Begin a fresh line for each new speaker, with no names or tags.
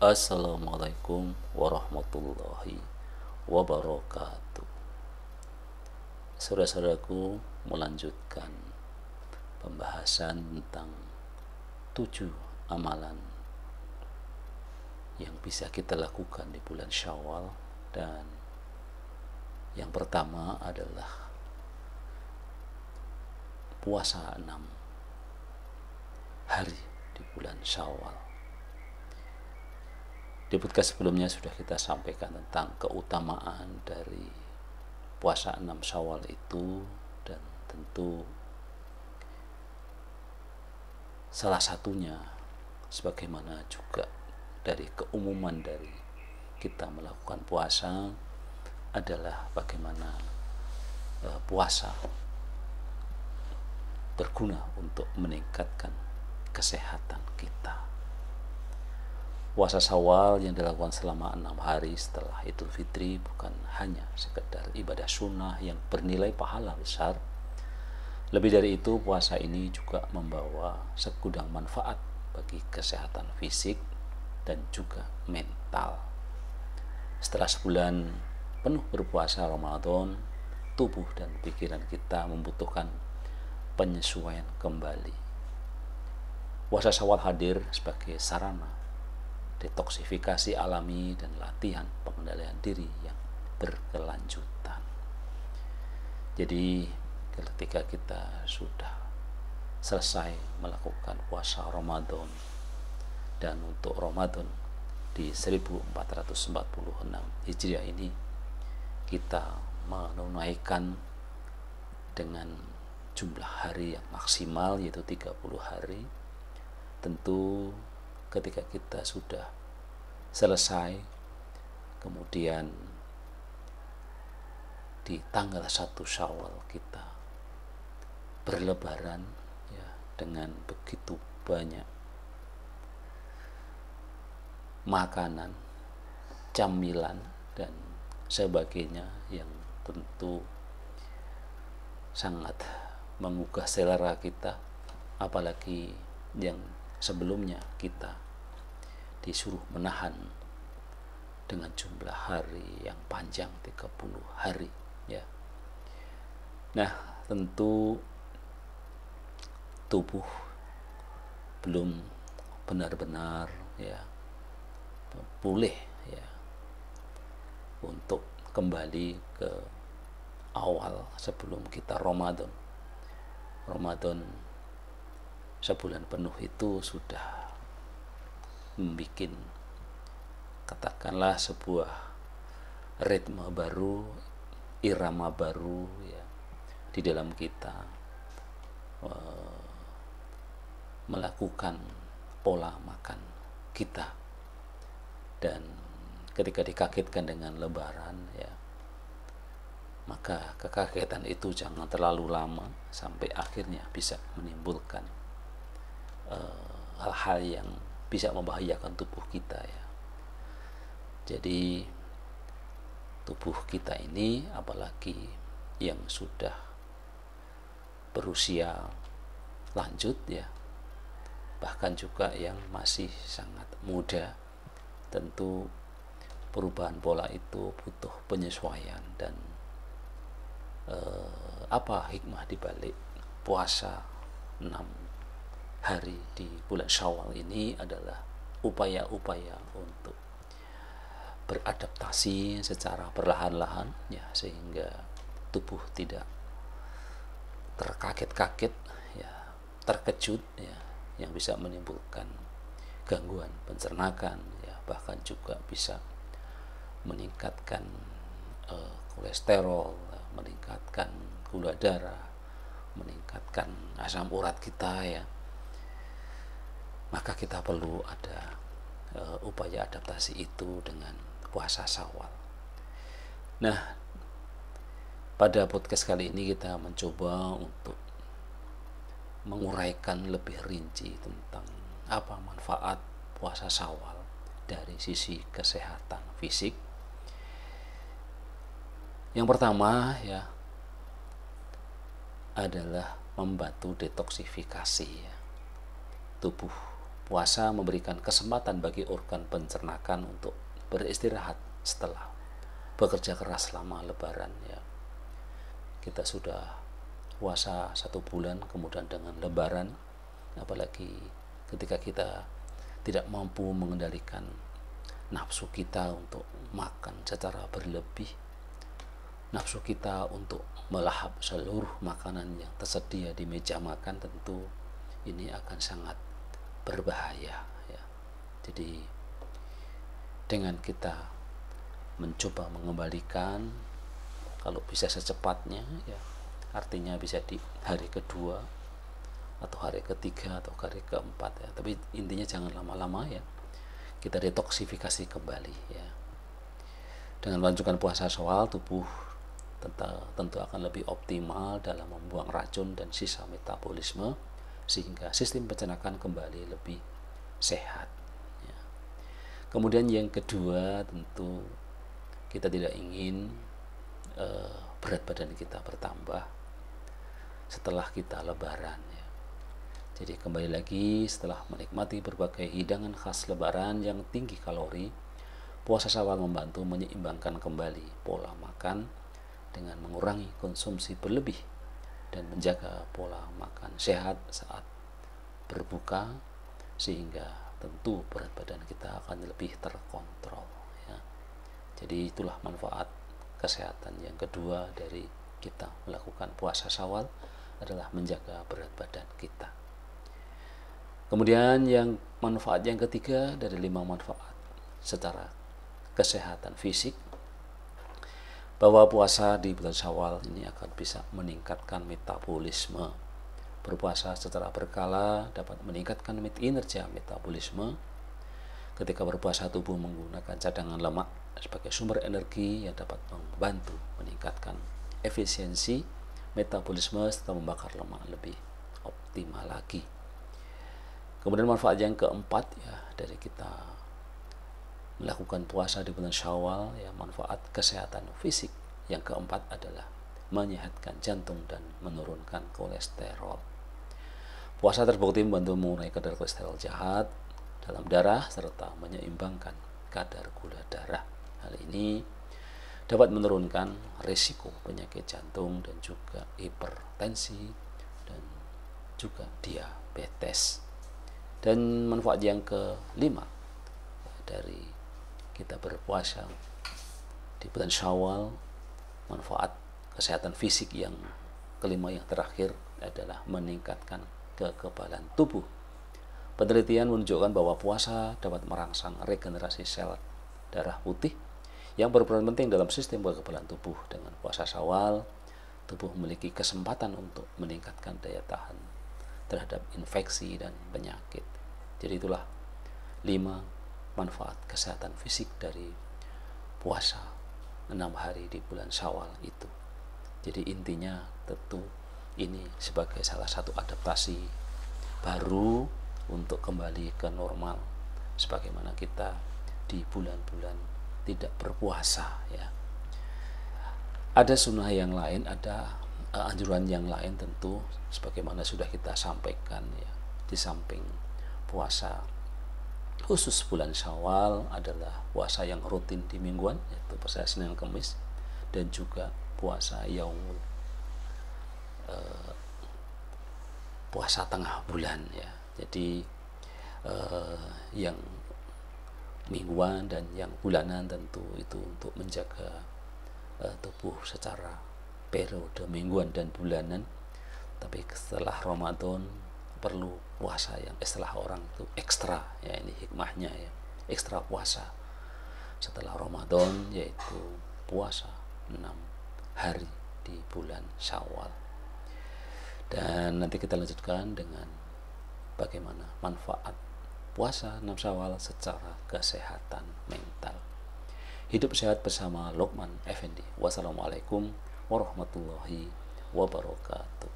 Assalamualaikum warahmatullahi wabarakatuh. Saudara-saudaraku, melanjutkan pembahasan tentang 7 amalan yang bisa kita lakukan di bulan Syawal. Dan yang pertama adalah puasa 6 hari di bulan Syawal. Di podcast sebelumnya sudah kita sampaikan tentang keutamaan dari puasa 6 Syawal itu, dan tentu salah satunya sebagaimana juga dari keumuman dari kita melakukan puasa adalah bagaimana puasa berguna untuk meningkatkan kesehatan kita. Puasa Syawal yang dilakukan selama 6 hari setelah Idul Fitri bukan hanya sekedar ibadah sunnah yang bernilai pahala besar. Lebih dari itu, puasa ini juga membawa segudang manfaat bagi kesehatan fisik dan juga mental. Setelah sebulan penuh berpuasa Ramadan, tubuh dan pikiran kita membutuhkan penyesuaian kembali. Puasa Syawal hadir sebagai sarana detoksifikasi alami dan latihan pengendalian diri yang berkelanjutan. Jadi ketika kita sudah selesai melakukan puasa Ramadan, dan untuk Ramadan di 1446 Hijriah ini kita menunaikan dengan jumlah hari yang maksimal, yaitu 30 hari. Tentu ketika kita sudah selesai, kemudian di tanggal 1 Syawal kita berlebaran ya, dengan begitu banyak makanan, camilan dan sebagainya yang tentu sangat menggugah selera kita, apalagi yang sebelumnya kita disuruh menahan dengan jumlah hari yang panjang 30 hari ya. Nah, tentu tubuh belum benar-benar ya pulih ya untuk kembali ke awal sebelum kita Ramadan sebulan penuh itu sudah membuat katakanlah sebuah ritme baru, irama baru ya di dalam kita melakukan pola makan kita. Dan ketika dikagetkan dengan lebaran ya, maka kekagetan itu jangan terlalu lama sampai akhirnya bisa menimbulkan hal-hal yang bisa membahayakan tubuh kita ya. Jadi tubuh kita ini, apalagi yang sudah berusia lanjut ya, bahkan juga yang masih sangat muda, tentu perubahan pola itu butuh penyesuaian. Dan apa hikmah dibalik puasa 6 hari di bulan Syawal ini adalah upaya-upaya untuk beradaptasi secara perlahan-lahan ya, sehingga tubuh tidak terkaget-kaget ya, terkejut ya, yang bisa menimbulkan gangguan pencernaan ya, bahkan juga bisa meningkatkan kolesterol, meningkatkan gula darah, meningkatkan asam urat kita ya. Maka kita perlu ada upaya adaptasi itu dengan puasa Syawal. Nah, pada podcast kali ini kita mencoba untuk menguraikan lebih rinci tentang apa manfaat puasa Syawal dari sisi kesehatan fisik. Yang pertama ya adalah membantu detoksifikasi ya, tubuh Puasa memberikan kesempatan bagi organ pencernakan untuk beristirahat setelah bekerja keras selama Lebaran ya. Kita sudah puasa 1 bulan, kemudian dengan Lebaran, apalagi ketika kita tidak mampu mengendalikan nafsu kita untuk makan secara berlebih, nafsu kita untuk melahap seluruh makanan yang tersedia di meja makan, tentu ini akan sangat berbahaya ya. Jadi dengan kita mencoba mengembalikan, kalau bisa secepatnya ya, artinya bisa di hari kedua atau hari ketiga atau hari keempat ya, tapi intinya jangan lama-lama ya, kita detoksifikasi kembali ya. Dengan melanjutkan puasa Syawal, tubuh tentu akan lebih optimal dalam membuang racun dan sisa metabolisme, sehingga sistem pencernaan kembali lebih sehat ya. Kemudian yang kedua, tentu kita tidak ingin berat badan kita bertambah setelah kita Lebaran ya. Jadi kembali lagi, setelah menikmati berbagai hidangan khas Lebaran yang tinggi kalori, puasa Syawal membantu menyeimbangkan kembali pola makan dengan mengurangi konsumsi berlebih dan menjaga pola makan sehat saat berbuka, sehingga tentu berat badan kita akan lebih terkontrol ya. Jadi itulah manfaat kesehatan yang kedua dari kita melakukan puasa Syawal, adalah menjaga berat badan kita. Kemudian manfaat yang ketiga dari 5 manfaat secara kesehatan fisik, bahwa puasa di bulan Syawal ini akan bisa meningkatkan metabolisme. Berpuasa secara berkala dapat meningkatkan energi metabolisme. Ketika berpuasa, tubuh menggunakan cadangan lemak sebagai sumber energi yang dapat membantu meningkatkan efisiensi metabolisme serta membakar lemak lebih optimal lagi. Kemudian manfaat yang keempat ya dari kita melakukan puasa di bulan Syawal ya, manfaat kesehatan fisik yang keempat adalah menyehatkan jantung dan menurunkan kolesterol. Puasa terbukti membantu mengurangi kadar kolesterol jahat dalam darah serta menyeimbangkan kadar gula darah. Hal ini dapat menurunkan risiko penyakit jantung dan juga hipertensi dan juga diabetes. Dan manfaat yang kelima dari kita berpuasa di bulan Syawal, manfaat kesehatan fisik yang kelima yang terakhir adalah meningkatkan kekebalan tubuh. Penelitian menunjukkan bahwa puasa dapat merangsang regenerasi sel darah putih yang berperan penting dalam sistem kekebalan tubuh. Dengan puasa Syawal, tubuh memiliki kesempatan untuk meningkatkan daya tahan terhadap infeksi dan penyakit. Jadi itulah 5 manfaat kesehatan fisik dari puasa 6 hari di bulan Syawal itu. Jadi intinya tentu ini sebagai salah satu adaptasi baru untuk kembali ke normal, sebagaimana kita di bulan-bulan tidak berpuasa ya. Ada sunnah yang lain, ada anjuran yang lain tentu sebagaimana sudah kita sampaikan ya. Di samping puasa khusus bulan Syawal adalah puasa yang rutin di mingguan, yaitu puasa Senin Kamis, dan juga puasa puasa tengah bulan ya. Jadi yang mingguan dan yang bulanan tentu itu untuk menjaga tubuh secara periode mingguan dan bulanan. Tapi setelah Ramadan perlu puasa yang istilah orang itu ekstra ya, ini hikmahnya ya, ekstra puasa setelah Ramadan, yaitu puasa 6 hari di bulan Syawal. Dan nanti kita lanjutkan dengan bagaimana manfaat puasa 6 Syawal secara kesehatan mental. Hidup sehat bersama Luqman Effendi. Wassalamualaikum warahmatullahi wabarakatuh.